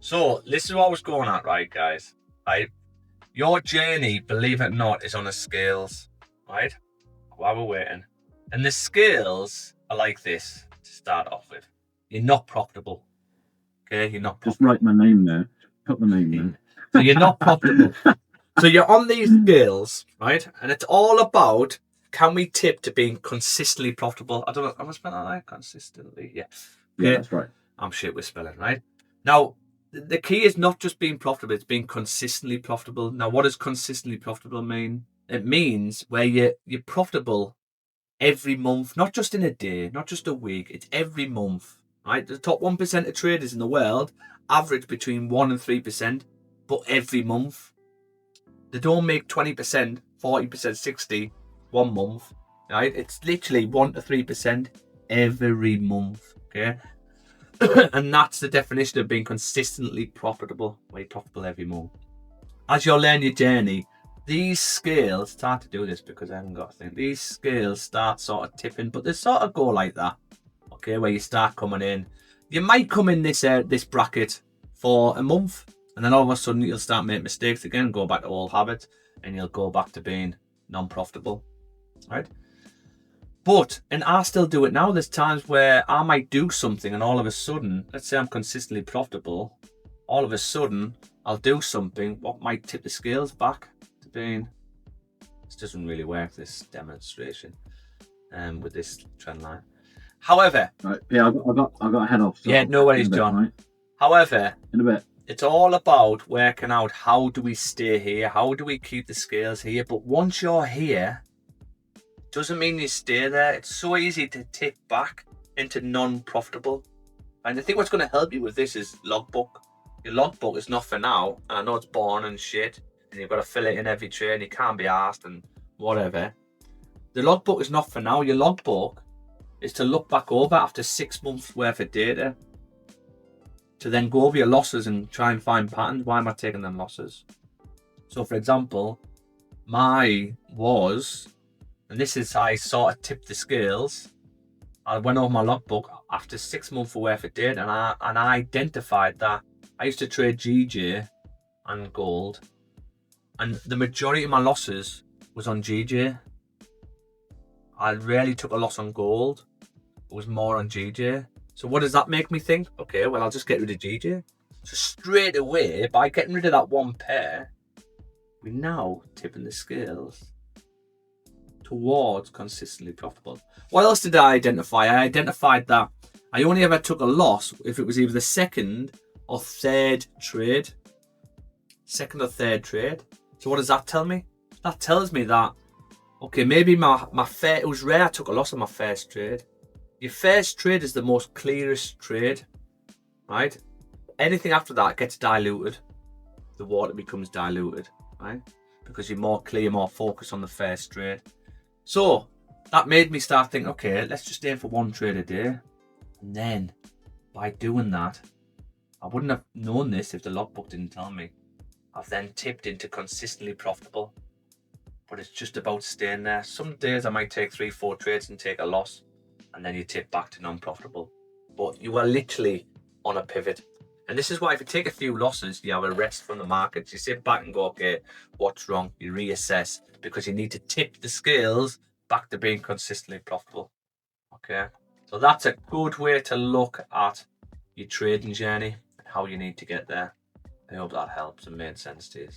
So this is what I was going at, right, guys? Right, your journey, believe it or not, is on a scales, right? While we're waiting, and the scales are like this to start off with. You're not profitable. Okay, you're not Just profitable. write my name there. Put my name there. So you're not profitable. So you're on these scales, right? And it's all about, can we tip to being consistently profitable? I don't know. Am I spelling that right? Consistently, yeah. Okay. Yeah, that's right. I'm shit with spelling, right? Now, the key is not just being profitable; it's being consistently profitable. Now, what does consistently profitable mean? It means where you're profitable every month, not just in a day, not just a week. It's every month, right? The top 1% of traders in the world average between 1 and 3%, but every month. They don't make 20%, 40%, 60 one month, right? It's literally 1 to 3% every month, okay? And that's the definition of being consistently profitable, where you're profitable every month. As you're learning your journey, these scales start to do this because I haven't got to think. These scales start sort of tipping, but they sort of go like that, okay? Where you start coming in. You might come in this bracket for a month, and then all of a sudden you'll start making mistakes again, go back to old habits, and you'll go back to being non-profitable, right? But, and I still do it now, there's times where I might do something and all of a sudden, let's say I'm consistently profitable, all of a sudden I'll do something what might tip the scales back to being, this doesn't really work, this demonstration, with this trend line. However, Right. Yeah, I got a head off. So yeah, no worries, John. Right? However, in a bit, it's all about working out how do we stay here, how do we keep the scales here. But once you're here, doesn't mean you stay there. It's so easy to tip back into non-profitable. And I think what's going to help you with this is logbook. Your logbook is not for now. And I know it's boring and shit, and you've got to fill it in every trade, and you can't be asked and whatever. The logbook is not for now. Your logbook is to look back over after 6 months worth of data, to then go over your losses and try and find patterns. Why am I taking them losses? So, for example, and this is how I sort of tipped the scales. I went over my logbook after 6 months worth of data, and I identified that I used to trade GJ and gold, and the majority of my losses was on GJ. I rarely took a loss on gold. It was more on GJ. So what does that make me think? Okay, well, I'll just get rid of GJ. So straight away, by getting rid of that one pair, we're now tipping the scales towards consistently profitable. What else did I identify? I identified that I only ever took a loss if it was either the second or third trade. So what does that tell me? That tells me that, okay, maybe it was rare I took a loss on my first trade. Your first trade is the most clearest trade, right? Anything after that gets diluted. The water becomes diluted, right? Because you're more clear, more focused on the first trade. So that made me start thinking, okay, let's just aim for one trade a day. And then by doing that, I wouldn't have known this if the logbook didn't tell me. I've then tipped into consistently profitable, but it's just about staying there. Some days I might take 3-4 trades and take a loss, and then you tip back to non-profitable. But you are literally on a pivot. And this is why if you take a few losses, you have a rest from the markets. You sit back and go, okay, what's wrong? You reassess, because you need to tip the scales back to being consistently profitable. Okay, so that's a good way to look at your trading journey and how you need to get there. I hope that helps and made sense to you.